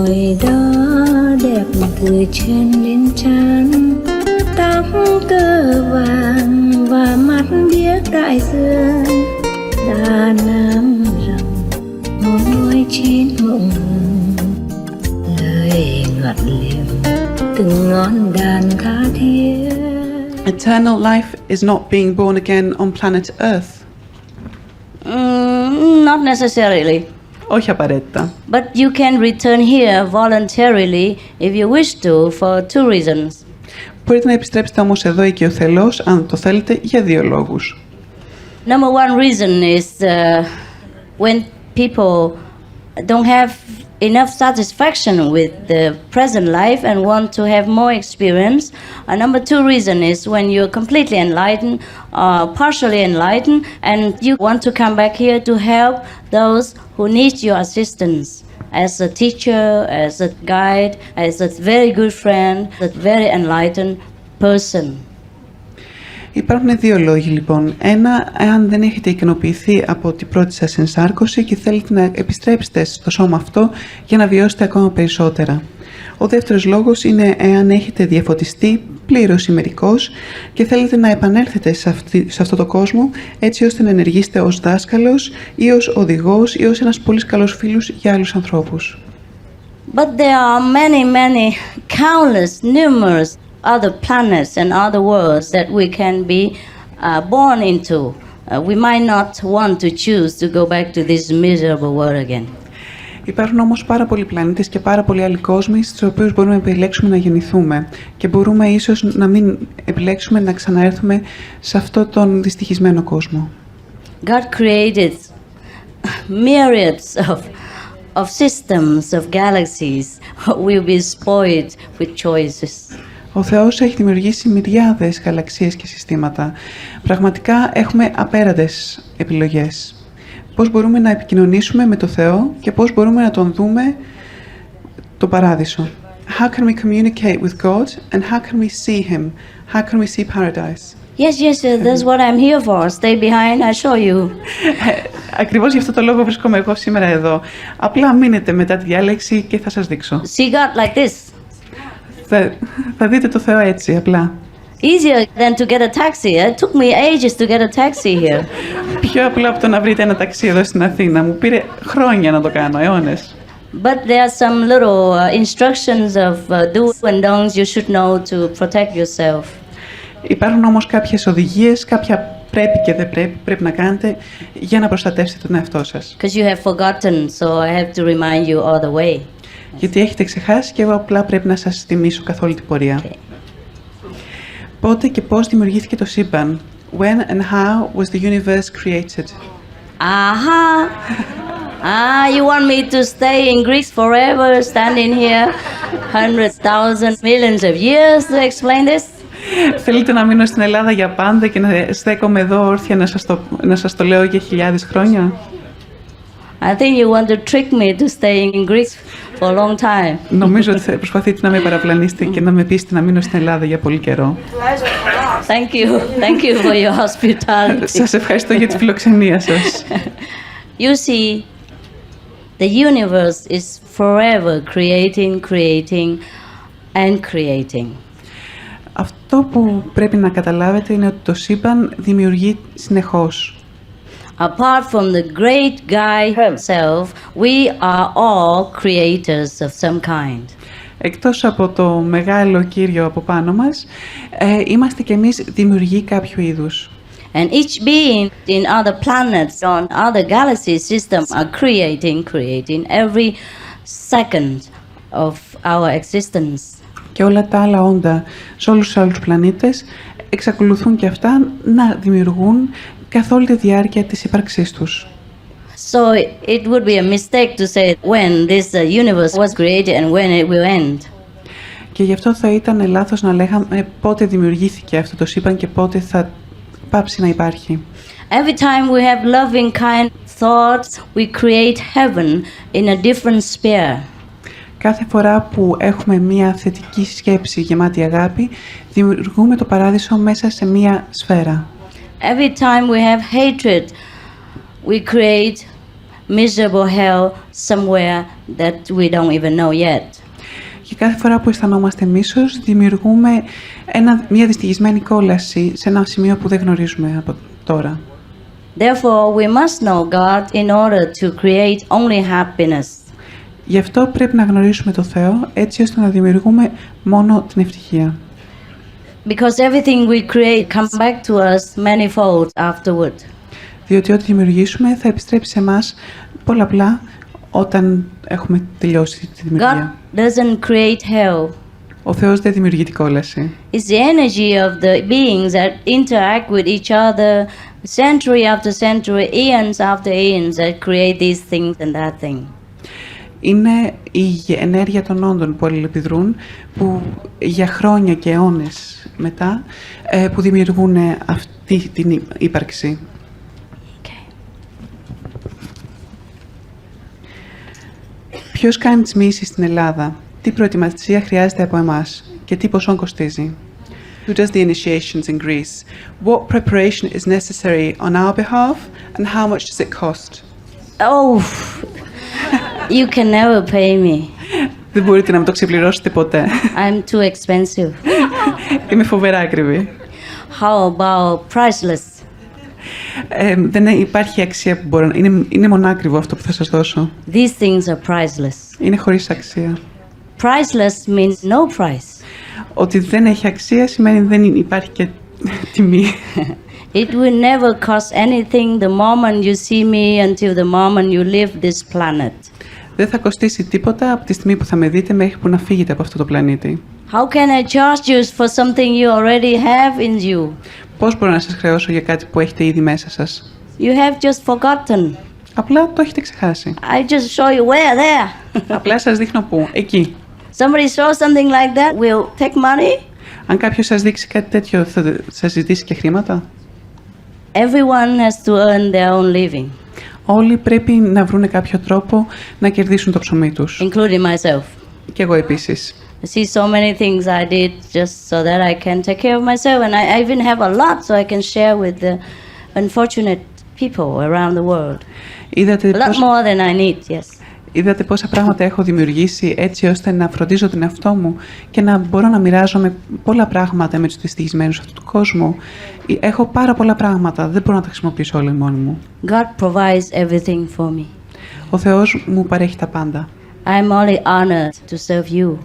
Hồi đó đẹp từ trên đến trán, tóc cơ vàng và mắt biếc đại dương. Đã nắm rằng một môi chín mộng hương, lời ngọt liềm từng ngón đàn tha thiết. Eternal life is not being born again on planet Earth. Not necessarily. Όχι απαραίτητα. But you can return here voluntarily if you wish to for two reasons. Μπορείτε να επιστρέψετε όμως εδώ οικειοθελώς, αν το θέλετε, για δύο λόγους. Number one reason is when people don't have enough satisfaction with the present life and want to have more experience. Number two reason is when you're completely enlightened, partially enlightened, and you want to come back here to help those who need your assistance as a teacher, as a guide, as a very good friend, a very enlightened person. Υπάρχουν δύο λόγοι λοιπόν. Ένα, εάν δεν έχετε ικανοποιηθεί από την πρώτη σας ενσάρκωση και θέλετε να επιστρέψετε στο σώμα αυτό για να βιώσετε ακόμα περισσότερα. Ο δεύτερος λόγος είναι εάν έχετε διαφωτιστεί πλήρως ή μερικώς και θέλετε να επανέλθετε σε αυτό το κόσμο έτσι ώστε να ενεργήσετε ως δάσκαλος ή ως οδηγός ή ως ένας πολύ καλός φίλος για άλλους ανθρώπους. But there are many, countless, numerous other planets and other worlds that we can be born into. We might not want to choose to go back to this miserable world again. Υπάρχουν όμως πάρα πολλοί πλανήτες και πάρα πολλοί άλλοι κόσμοι στους οποίους μπορούμε να επιλέξουμε να γεννηθούμε και μπορούμε ίσως να μην επιλέξουμε να ξαναέρθουμε σε αυτό τον δυστυχισμένο κόσμο. God created myriads of systems, of galaxies. We'll be spoiled with choices. Ο Θεός έχει δημιουργήσει μυριάδες γαλαξίες και συστήματα. Πραγματικά έχουμε απέραντες επιλογές. Πώς μπορούμε να επικοινωνήσουμε με το Θεό και πώς μπορούμε να τον δούμε το παράδεισο. How can we communicate with God and how can we see Him? How can we see paradise? Yes, that's what I'm here for. Stay behind, I'll show you. Ακριβώς γι' αυτό το λόγο βρίσκομαι εγώ σήμερα εδώ. Απλά μείνετε μετά τη διάλεξη και θα σας δείξω. See God like this. Θα δείτε το Θεό έτσι, απλά. Easier than to get a taxi. It took me ages to get a taxi here. Πιο απλό από το να βρείτε ένα ταξί εδώ στην Αθήνα. Μου πήρε χρόνια να το κάνω, αιώνες. But there are some little instructions of do's and don'ts you should know to protect yourself. Υπάρχουν όμως κάποιες οδηγίες, κάποια πρέπει και δεν πρέπει να κάνετε για να προστατεύσετε τον εαυτό σας. Because you have forgotten, so I have to remind you all the way. Γιατί έχετε ξεχάσει και εγώ απλά πρέπει να σας θυμίσω καθ' όλη την πορεία. Okay. Πότε και πώς δημιουργήθηκε το σύμπαν? When and how was the universe created? Aha! You want me to stay in Greece forever, standing here 100,000 millions of years to explain this? Θέλετε να μείνω στην Ελλάδα για πάντα και να στέκομαι εδώ όρθια να σας το λέω για χιλιάδες χρόνια? I think you want to trick me to stay in Greece for a long time. Νομίζω ότι θα προσπαθείτε να με παραπλανήσετε και να με πείσετε να μείνω στην Ελλάδα για πολύ καιρό. Thank you for your hospitality. Σας ευχαριστώ για τη φιλοξενία σας. You see, the universe is forever creating and creating. Αυτό που πρέπει να καταλάβετε είναι ότι το σύμπαν δημιουργεί συνεχώς. Apart from the great guy himself, we are all creators of some kind. Εκτός από το μεγάλο Κύριο από πάνω μας, είμαστε κι εμείς δημιουργοί κάποιου είδους. And each being in other planets, on other galaxy systems are creating every second of our existence. Και όλα τα άλλα όντα σε όλους τους άλλους πλανήτες εξακολουθούν και αυτά να δημιουργούν καθ' όλη τη διάρκεια της ύπαρξής τους. So it would be a mistake to say when this universe was created and when it will end. Και γι' αυτό θα ήταν λάθος να λέγαμε πότε δημιουργήθηκε αυτό το σύμπαν και πότε θα πάψει να υπάρχει. Every time we have loving kind thoughts, we create heaven in a different sphere. Κάθε φορά που έχουμε μία θετική σκέψη γεμάτη αγάπη, δημιουργούμε το παράδεισο μέσα σε μία σφαίρα. Every time we have hatred, we create miserable hell somewhere that we don't even know yet. Και κάθε φορά που αισθανόμαστε μίσος, δημιουργούμε μια δυστυχισμένη κόλαση σε ένα σημείο που δεν γνωρίζουμε από τώρα. Therefore, we must know God in order to create only happiness. Γι' αυτό πρέπει να γνωρίσουμε το Θεό, έτσι ώστε να δημιουργούμε μόνο την ευτυχία. Because everything we create comes back to us manifold afterward. Διότι ό,τι δημιουργήσουμε θα επιστρέψει σε εμάς πολλαπλά όταν έχουμε τελειώσει τη δημιουργία. God doesn't create hell. Ο Θεός δεν δημιουργεί την κόλαση. It's the energy of the beings that interact with each other century after century, eons after eons that create these things and that thing. Είναι η ενέργεια των όντων που αλληλεπιδρούν, που για χρόνια και αιώνες μετά που δημιουργούν αυτή την ύπαρξη. Okay. Ποιος κάνει τις μοιήσεις στην Ελλάδα, τι προετοιμασία χρειάζεται από εμάς και τι ποσόν κοστίζει. Who does the initiations in Greece? What preparation is necessary on our behalf and how much does it cost? Oh, you can never pay me. Δεν μπορείτε να με το ξεπληρώσετε ποτέ. I'm too expensive. Είμαι φοβερά ακριβή. How about priceless? Δεν υπάρχει αξία που μπορώ. Είναι μονάκριβο αυτό που θα σας δώσω. These things are priceless. Είναι χωρίς αξία. Priceless means no price. Ότι δεν έχει αξία σημαίνει δεν υπάρχει και τιμή. It will never cost anything the moment you see me until the moment you leave this planet. Δεν θα κοστίσει τίποτα από τη στιγμή που θα με δείτε μέχρι που να φύγετε από αυτό το πλανήτη. How can I charge you for something you already have in you? Πώς μπορώ να σας χρεώσω για κάτι που έχετε ήδη μέσα σας? You have just forgotten. Απλά το έχετε ξεχάσει. I just show you where there. Απλά σας δείχνω πού. Εκεί. Somebody shows something like that, will take money. Αν κάποιος σας δείξει κάτι τέτοιο, θα σας ζητήσει και χρήματα. Everyone has to earn their own living, Όλοι πρέπει να βρουν κάποιο τρόπο να κερδίσουν το ψωμί τους. including myself. Και εγώ επίσης. I see so many things I did just so that I can take care of myself, and I even have a lot so I can share with the unfortunate people around the world. Είδατε A lot more than I need, yes. Είδατε πόσα πράγματα έχω δημιουργήσει έτσι ώστε να φροντίζω τον εαυτό μου και να μπορώ να μοιράζομαι πολλά πράγματα με τους δυστυχισμένους αυτού του κόσμου. Έχω πάρα πολλά πράγματα, δεν μπορώ να τα χρησιμοποιήσω όλα μόνη μου. God provides everything for me. Ο Θεός μου παρέχει τα πάντα. I'm only honored to serve you,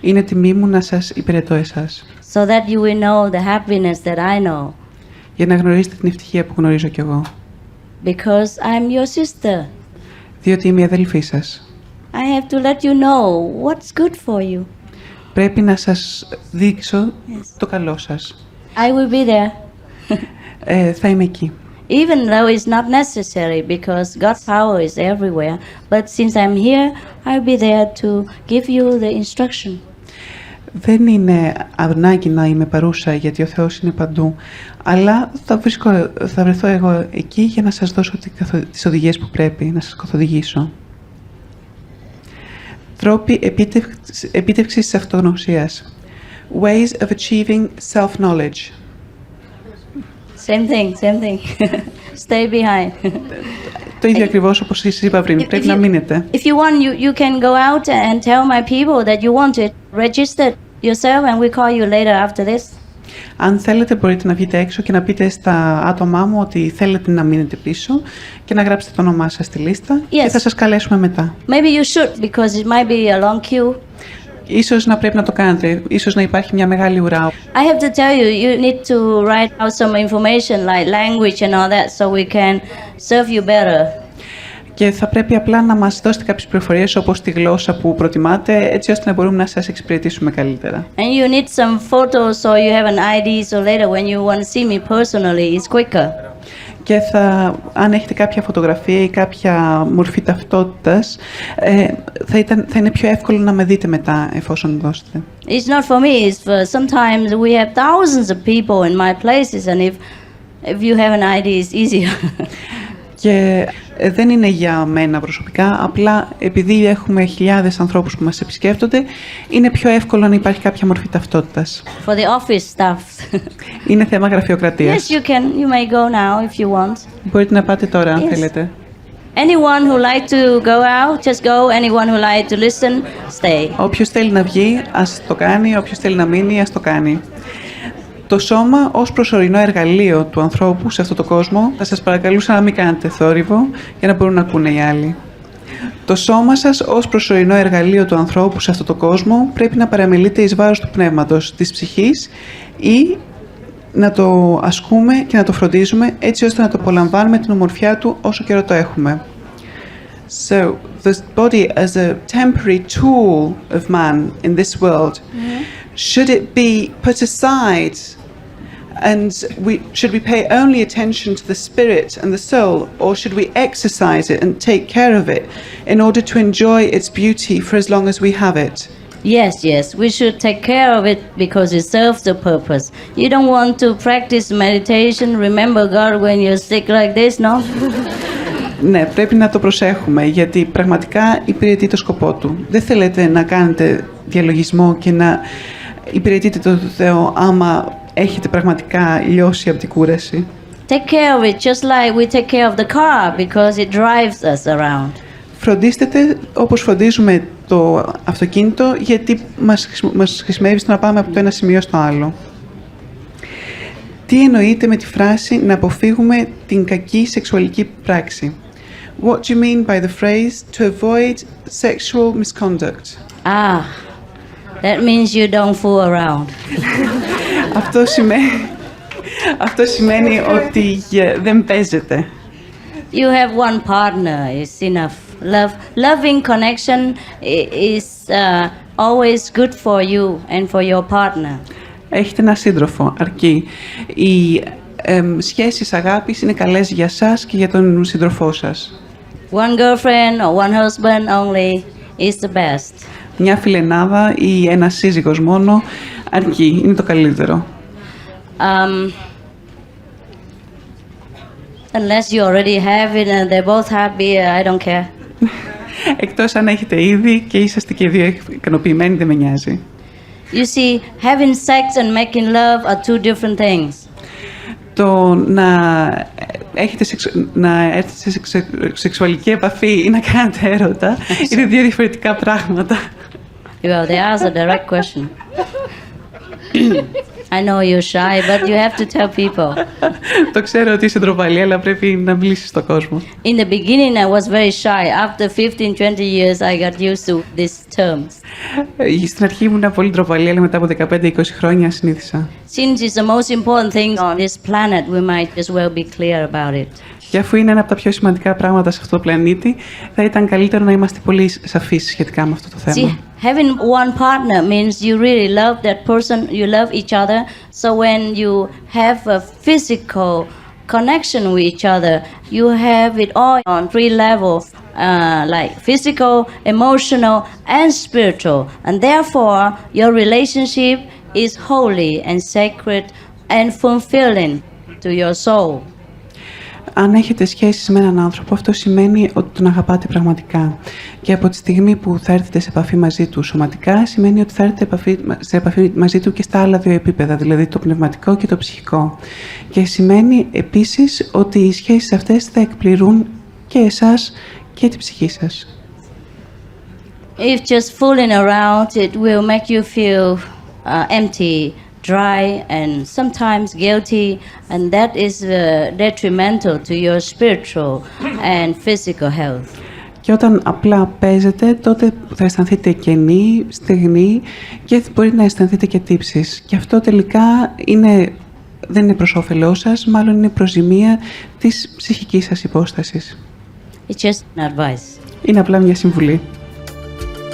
Είναι τιμή μου να σας υπηρετώ εσάς. so that you will know the happiness that I know, Για να γνωρίσετε την ευτυχία που γνωρίζω κι εγώ. because I'm your sister. Διότι είμαι η αδελφή σας. I have to let you know what's good for you. Πρέπει να σας δείξω το καλό σας. I will be there. Θα είμαι εκεί. Even though it's not necessary, because God's power is everywhere. But since I'm here, I'll be there to give you the instruction. Δεν είναι ανάγκη να είμαι παρούσα γιατί ο Θεός είναι παντού, αλλά θα βρεθώ εγώ εκεί για να σας δώσω τις οδηγίες που πρέπει, να σας καθοδηγήσω. Τρόποι επίτευξης της αυτογνωσίας. Ways of achieving self-knowledge. Same thing. Stay behind. Το ίδιο ακριβώς όπως σας είπα πριν, πρέπει να μείνετε. If you want, you can go out and tell my people that you want it. Register yourself and we call you later after this. Αν θέλετε μπορείτε να βγείτε έξω και να πείτε στα άτομά μου ότι θέλετε να μείνετε πίσω και να γράψετε το όνομά σας στη λίστα και θα σας καλέσουμε μετά. Maybe you should, because it might be a long queue. Ίσως να πρέπει να το κάνετε, ίσως να υπάρχει μια μεγάλη ουρά. I have to tell you, you need to write out some information like language and all that so we can serve you better. Και θα πρέπει απλά να μας δώσετε κάποιες πληροφορίες όπως τη γλώσσα που προτιμάτε, έτσι ώστε να μπορούμε να σας εξυπηρετήσουμε καλύτερα. And you need some photos so you have an ID so later when you want to see me personally it's quicker. Και αν έχετε κάποια φωτογραφία ή κάποια μορφή ταυτότητας, θα είναι πιο εύκολο να με δείτε μετά εφόσον δώσετε. It's not for me, it's for sometimes we have thousands of people in my places and if you have an ID it's easier. Και δεν είναι για μένα προσωπικά, απλά επειδή έχουμε χιλιάδες ανθρώπους που μας επισκέπτονται, είναι πιο εύκολο να υπάρχει κάποια μορφή ταυτότητας. For the office staff. Είναι θέμα γραφειοκρατίας. Yes, you may go now if you want. Μπορείτε να πάτε τώρα αν θέλετε. Anyone who like to go out, just go. Anyone who like to listen, stay. Όποιος θέλει να βγει, ας το κάνει. Όποιος θέλει να μείνει, ας το κάνει. Το σώμα ως προσωρινό εργαλείο του ανθρώπου σε αυτό το κόσμο, θα σας παρακαλούσα να μην κάνετε θόρυβο για να μπορούν να ακούνε οι άλλοι. Το σώμα σας ως προσωρινό εργαλείο του ανθρώπου σε αυτό το κόσμο πρέπει να παραμελείτε εις βάρος του πνεύματος, της ψυχής ή να το ασκούμε και να το φροντίζουμε έτσι ώστε να το απολαμβάνουμε την ομορφιά του όσο καιρό το έχουμε. So, the body as a temporary tool of man in this world, should it be put aside and should we pay only attention to the spirit and the soul, or should we exercise it and take care of it in order to enjoy its beauty for as long as we have it? Yes, we should take care of it because it serves the purpose. You don't want to practice meditation, remember God when you're sick like this, no? Ναι, πρέπει να το προσέχουμε, γιατί πραγματικά υπηρετεί το σκοπό του. Δεν θέλετε να κάνετε διαλογισμό και να υπηρετείτε τον Θεό άμα έχετε πραγματικά λιώσει από την κούραση. Take care of it just like we take care of the car because it drives us around. Φροντίστε όπως φροντίζουμε το αυτοκίνητο, γιατί μας χρησιμεύει στο να πάμε από το ένα σημείο στο άλλο. Τι εννοείται με τη φράση να αποφύγουμε την κακή σεξουαλική πράξη? What do you mean by the phrase to avoid sexual misconduct? That means you don't fool around. Αυτό σημαίνει ότι δεν παίζετε. You have one partner is enough. Loving connection is always good for you and for your partner. Έχετε ένα σύντροφο, αρκεί. Οι σχέσεις αγάπης είναι καλές για σας και για τον σύντροφό σας. One girlfriend or one husband only is the best. Μια φιλενάδα ή ένας σύζυγος μόνο αρκεί, είναι το καλύτερο. Unless you already have it and they're both happy, I don't care. Εκτός αν έχετε ήδη και είσαστε και οι δύο ικανοποιημένοι, δεν με νοιάζει. You see, having sex and making love are two different things. Το να έρθετε σε σεξουαλική επαφή ή να κάνετε έρωτα είναι δύο διαφορετικά πράγματα. Well, they asked a direct question. I know you're shy, but you have to tell people. Το ξέρω ότι είσαι ντροπαλή, αλλά πρέπει να μιλήσεις στον κόσμο. In the beginning, I was very shy. After 15-20 years, I got used to these terms. Στην αρχή ήμουν πολύ ντροπαλή, αλλά μετά από 15-20 χρόνια συνήθισα. Since it's the most important thing on this planet, we might as well be clear about it. Και αφού είναι ένα από τα πιο σημαντικά πράγματα σε αυτό το πλανήτη, θα ήταν καλύτερο να είμαστε πολύ σαφείς σχετικά με αυτό το θέμα. See, having one partner means you really love that person, you love each other. So when you have a physical connection with each other, you have it all on three levels, like physical, emotional, and spiritual. And therefore, your relationship is holy and sacred and fulfilling to your soul. Αν έχετε σχέσεις με έναν άνθρωπο, αυτό σημαίνει ότι τον αγαπάτε πραγματικά. Και από τη στιγμή που θα έρθετε σε επαφή μαζί του σωματικά, σημαίνει ότι θα έρθετε σε επαφή μαζί του και στα άλλα δύο επίπεδα, δηλαδή το πνευματικό και το ψυχικό. Και σημαίνει επίσης ότι οι σχέσεις αυτές θα εκπληρούν και εσάς και τη ψυχή σας. If just fooling around, it will make you feel empty, dry and sometimes guilty, and that is detrimental to your spiritual and physical health. Και όταν απλά παίζετε, τότε θα αισθανθείτε κενή, στεγνή και μπορεί να αισθανθείτε και τύψεις. Και αυτό τελικά δεν είναι προς όφελός σας, μάλλον είναι προς ζημία της ψυχικής σας υπόστασης. It's just an advice. Είναι απλά μια συμβουλή.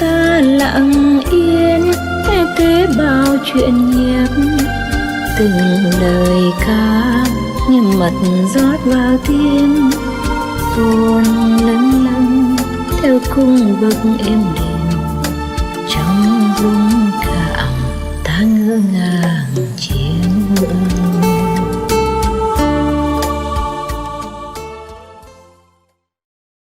Ta lặng yên nghe tế bao chuyện nhạc, từng lời ca như mật rót vào tim, hồn lâng lâng theo cung bậc êm đềm, trong rung cảm ta ngỡ ngàng.